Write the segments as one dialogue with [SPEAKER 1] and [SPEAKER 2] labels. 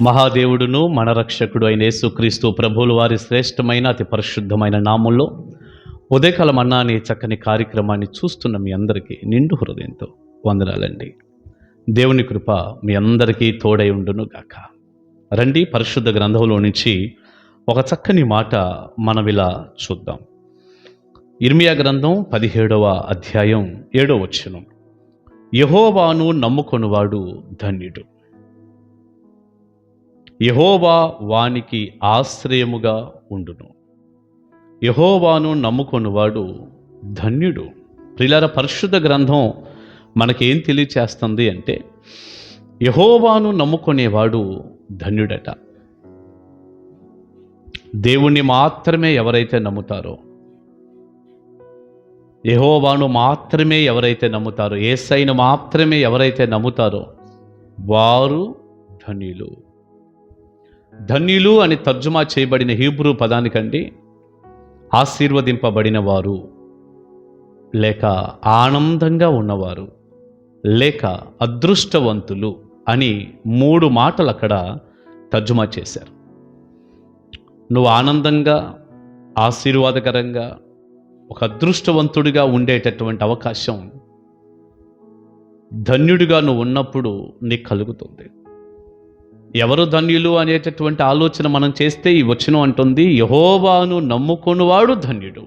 [SPEAKER 1] మహాదేవుడును మన రక్షకుడు అయిన యేసుక్రీస్తు ప్రభువుల వారి శ్రేష్టమైన అతి పరిశుద్ధమైన నామంలో ఉదయకాల మన్నా అనే చక్కని కార్యక్రమాన్ని చూస్తున్న మీ అందరికీ నిండు హృదయంతో వందనాలండి. దేవుని కృప మీ అందరికీ తోడై ఉండును గాక. రండి, పరిశుద్ధ గ్రంథంలో నుంచి ఒక చక్కని మాట మనం ఇలా చూద్దాం. ఇర్మియా గ్రంథం 17వ అధ్యాయం 7వ వచనం. యెహోవాను నమ్ముకొనువాడు ధన్యుడు, యెహోవా వానికి ఆశ్రయముగా ఉండును. యెహోవాను నమ్ముకొనువాడు ధన్యుడు. ప్రియులారా, పరిశుద్ధ గ్రంథం మనకేం తెలియచేస్తుంది అంటే యెహోవాను నమ్ముకునేవాడు ధన్యుడట. దేవుణ్ణి మాత్రమే ఎవరైతే నమ్ముతారో, యెహోవాను మాత్రమే ఎవరైతే నమ్ముతారో, యేసయ్యను మాత్రమే ఎవరైతే నమ్ముతారో వారు ధన్యులు. ధన్యులు అని తర్జుమా చేయబడిన హీబ్రూ పదానికండి ఆశీర్వదింపబడిన వారు, లేక ఆనందంగా ఉన్నవారు, లేక అదృష్టవంతులు అని 3 మాటలు అక్కడ తర్జుమా చేశారు. నువ్వు ఆనందంగా, ఆశీర్వాదకరంగా, ఒక అదృష్టవంతుడిగా ఉండేటటువంటి అవకాశం ధన్యుడిగా నువ్వు ఉన్నప్పుడు నీకు కలుగుతుంది. ఎవరు ధన్యులు అనేటటువంటి ఆలోచన మనం చేస్తే ఈ వచనం అంటుంది, యెహోవాను నమ్ముకొనువాడు ధన్యుడు.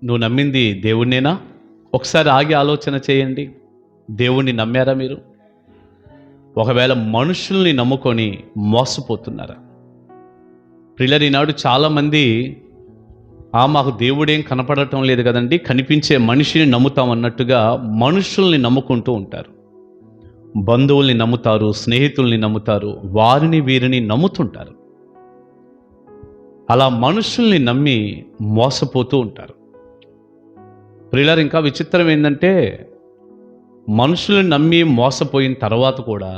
[SPEAKER 1] నువ్వు నమ్మింది దేవుణ్ణేనా? ఒకసారి ఆగి ఆలోచన చేయండి. దేవుణ్ణి నమ్మారా మీరు? ఒకవేళ మనుషుల్ని నమ్ముకొని మోసపోతున్నారా? ప్రియులారా, ఈనాడు చాలామంది మాకు దేవుడేం కనపడటం లేదు కదండి, కనిపించే మనిషిని నమ్ముతాం అన్నట్టుగా మనుషుల్ని నమ్ముకుంటూ ఉంటారు. బంధువుల్ని నమ్ముతారు, స్నేహితుల్ని నమ్ముతారు, వారిని వీరిని నమ్ముతుంటారు. అలా మనుషుల్ని నమ్మి మోసపోతూ ఉంటారు. ప్రియులారా, ఇంకా విచిత్రం ఏంటంటే మనుషుల్ని నమ్మి మోసపోయిన తర్వాత కూడా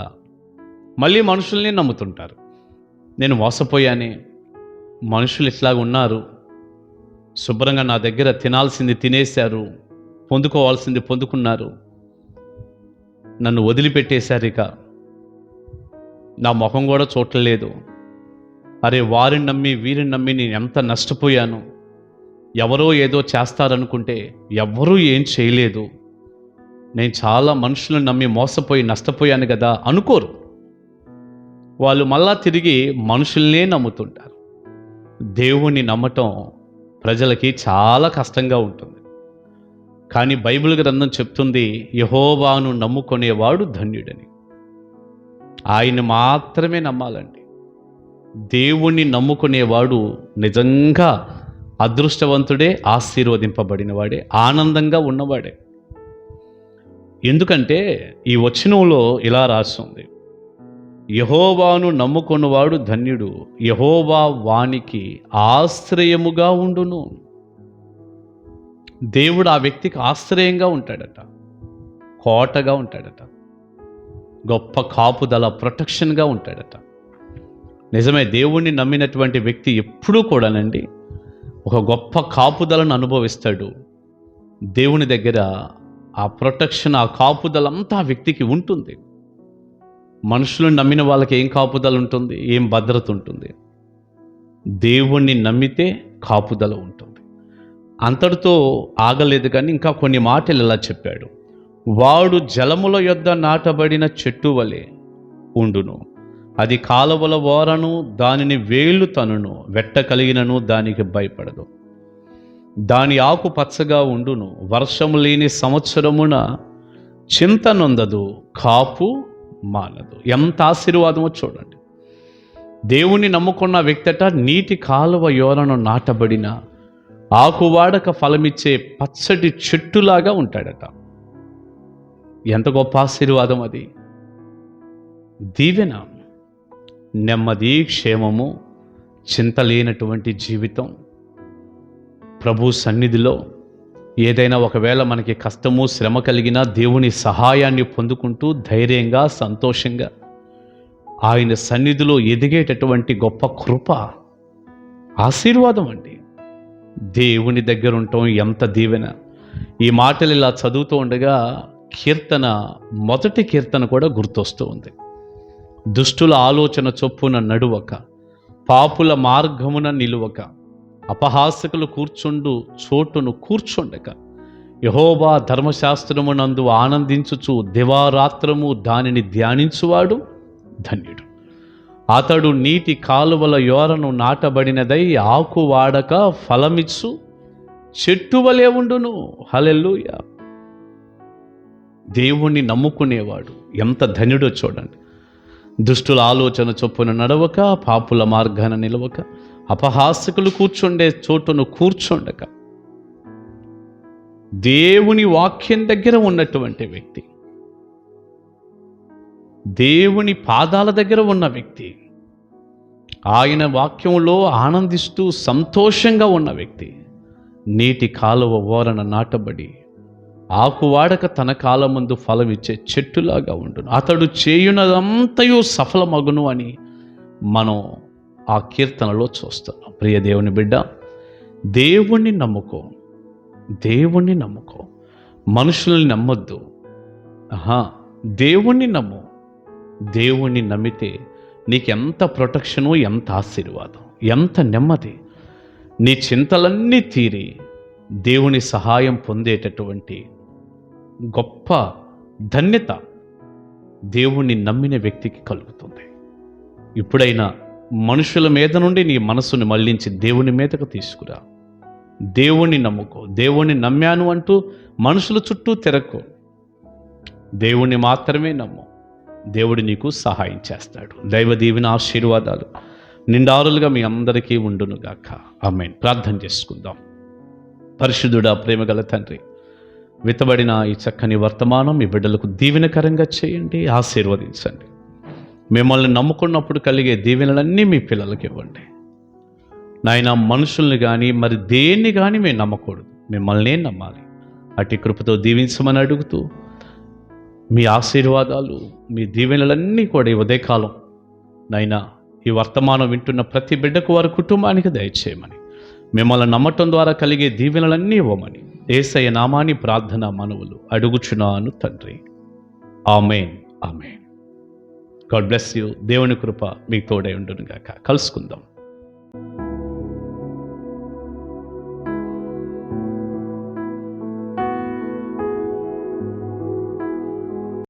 [SPEAKER 1] మళ్ళీ మనుషుల్ని నమ్ముతుంటారు. నేను మోసపోయానే, మనుషులు ఇట్లాగ ఉన్నారు, శుభ్రంగా నా దగ్గర తినాల్సింది తినేశారు, పొందుకోవాల్సింది పొందుకున్నారు, నన్ను వదిలిపెట్టేశారు, ఇక నా ముఖం కూడా చూడలేదు. అరే, వారిని నమ్మి వీరిని నమ్మి నేను ఎంత నష్టపోయాను, ఎవరో ఏదో చేస్తారనుకుంటే ఎవ్వరూ ఏం చేయలేదు, నేను చాలా మనుషులను నమ్మి మోసపోయి నష్టపోయాను కదా అనుకోరు. వాళ్ళు మళ్ళా తిరిగి మనుషుల్నే నమ్ముతుంటారు. దేవుణ్ణి నమ్మటం ప్రజలకి చాలా కష్టంగా ఉంటుంది. కానీ బైబిల్ గ్రంథం చెప్తుంది, యెహోవాను నమ్ముకునేవాడు ధన్యుడని. ఆయన మాత్రమే నమ్మాలండి. దేవుణ్ణి నమ్ముకునేవాడు నిజంగా అదృష్టవంతుడే, ఆశీర్వదింపబడినవాడే, ఆనందంగా ఉన్నవాడే. ఎందుకంటే ఈ వచనంలో ఇలా రాస్తుంది, యెహోవాను నమ్ముకున్నవాడు ధన్యుడు, యెహోవా వానికి ఆశ్రయముగా ఉండును. దేవుడు ఆ వ్యక్తికి ఆశ్రయంగా ఉంటాడట, కోటగా ఉంటాడట, గొప్ప కాపుదల, ప్రొటెక్షన్గా ఉంటాడట. నిజమే, దేవుణ్ణి నమ్మినటువంటి వ్యక్తి ఎప్పుడూ కూడానండి ఒక గొప్ప కాపుదలను అనుభవిస్తాడు. దేవుని దగ్గర ఆ ప్రొటెక్షన్, ఆ కాపుదలంతా ఆ వ్యక్తికి ఉంటుంది. మనుషులను నమ్మిన వాళ్ళకి ఏం కాపుదల ఉంటుంది, ఏం భద్రత ఉంటుంది? దేవుణ్ణి నమ్మితే కాపుదల ఉంటుంది. అంతటితో ఆగలేదు, కానీ ఇంకా కొన్ని మాటలు ఇలా చెప్పాడు. వాడు జలముల యొద్ద నాటబడిన చెట్టు వలె ఉండును, అది కాలువల ఓరను దానిని వేళ్ళు తనును, వెట్ట కలిగినను దానికి భయపడదు. దాని ఆకు పచ్చగా ఉండును, వర్షము లేని సంవత్సరమున చింత నొందదు, కాపు మానదు. ఎంత ఆశీర్వాదమో చూడండి. దేవుణ్ణి నమ్ముకున్న వ్యక్తట నీటి కాలువ యోరను నాటబడిన, ఆకువాడక ఫలమిచ్చే పచ్చటి చెట్టులాగా ఉంటాడట. ఎంత గొప్ప ఆశీర్వాదం అది! దీవెన, నెమ్మది, క్షేమము, చింత లేనటువంటి జీవితం. ప్రభు సన్నిధిలో ఏదైనా ఒకవేళ మనకి కష్టము, శ్రమ కలిగినా దేవుని సహాయాన్ని పొందుకుంటూ ధైర్యంగా, సంతోషంగా ఆయన సన్నిధిలో ఎదిగేటటువంటి గొప్ప కృప, ఆశీర్వాదం అండి. దేవుని దగ్గర ఉండటం ఎంత దీవెన! ఈ మాటలు ఇలా చదువుతూ ఉండగా కీర్తన, మొదటి కీర్తన కూడా గుర్తొస్తూ ఉంది. దుష్టుల ఆలోచన చొప్పున నడువక, పాపుల మార్గమున నిలువక, అపహాసకులు కూర్చుండు చోటును కూర్చుండక, యెహోవా ధర్మశాస్త్రమునందు ఆనందించుచు దివారాత్రము దానిని ధ్యానించువాడు ధన్యుడు. అతడు నీటి కాలువల యోరను నాటబడినదై ఆకు వాడక ఫలమిచ్చు చెట్టు వలె ఉండును. హల్లెలూయా. దేవుణ్ణి నమ్ముకునేవాడు ఎంత ధన్యుడో చూడండి. దుష్టుల ఆలోచన చొప్పున నడవక, పాపుల మార్గాన నిలవక, అపహాసకులు కూర్చుండే చోటును కూర్చుండక, దేవుని వాక్యం దగ్గర ఉన్నటువంటి వ్యక్తి, దేవుని పాదాల దగ్గర ఉన్న వ్యక్తి, ఆయన వాక్యంలో ఆనందిస్తూ సంతోషంగా ఉన్న వ్యక్తి, నీటి కాలువ ఓరన నాటబడి ఆకువాడక తన కాలమందు ఫలమిచ్చే చెట్టులాగా ఉండును. అతడు చేయునదంతయు సఫలమగును అని మనం ఆ కీర్తనలో చూస్తున్నాం. ప్రియ దేవుని బిడ్డ, దేవుణ్ణి నమ్ముకో, దేవుణ్ణి నమ్ముకో, మనుషుల్ని నమ్మొద్దు. దేవుణ్ణి నమ్ము. దేవుణ్ణి నమ్మితే నీకెంత ప్రొటెక్షను, ఎంత ఆశీర్వాదం, ఎంత నెమ్మది. నీ చింతలన్నీ తీరి దేవుని సహాయం పొందేటటువంటి గొప్ప ధన్యత దేవుణ్ణి నమ్మిన వ్యక్తికి కలుగుతుంది. ఇప్పుడైనా మనుషుల మీద నుండి నీ మనసును మళ్లించి దేవుని మీదకు తీసుకురా. దేవుణ్ణి నమ్ముకో. దేవుణ్ణి నమ్మాను అంటూ మనుషుల చుట్టూ తిరగకు. దేవుణ్ణి మాత్రమే నమ్ము. దేవుడు నీకు సహాయం చేస్తాడు. దైవ దీవెన ఆశీర్వాదాలు నిండారులుగా మీ అందరికీ ఉండునుగాక. ఆమేన్. ప్రార్థన చేసుకుందాం. పరిశుద్ధుడా, ప్రేమగల తండ్రి, విత్తబడిన ఈ చక్కని వర్తమానం మీ బిడ్డలకు దీవెనకరంగా చేయండి, ఆశీర్వదించండి. మిమ్మల్ని నమ్ముకున్నప్పుడు కలిగే దీవెనలన్నీ మీ పిల్లలకి ఇవ్వండి నాయన. మనుషుల్ని కానీ మరి దేన్ని కానీ మేము నమ్మకూడదు, మిమ్మల్నే నమ్మాలి. అట్టి కృపతో దీవించమని అడుగుతూ, మీ ఆశీర్వాదాలు, మీ దీవెనలన్నీ కూడా ఈ ఉదయకాలం నైనా ఈ వర్తమానం వింటున్న ప్రతి బిడ్డకు, వారి కుటుంబానికి దయచేయమని, మిమ్మల్ని నమ్మటం ద్వారా కలిగే దీవెనలన్నీ ఇవ్వమని యేసయ్య నామాని ప్రార్థన మనవులు అడుగుచున్నాను తండ్రి. Amen, amen. God bless you. దేవుని కృప మీకు తోడై ఉండునుగాక. కలుసుకుందాం.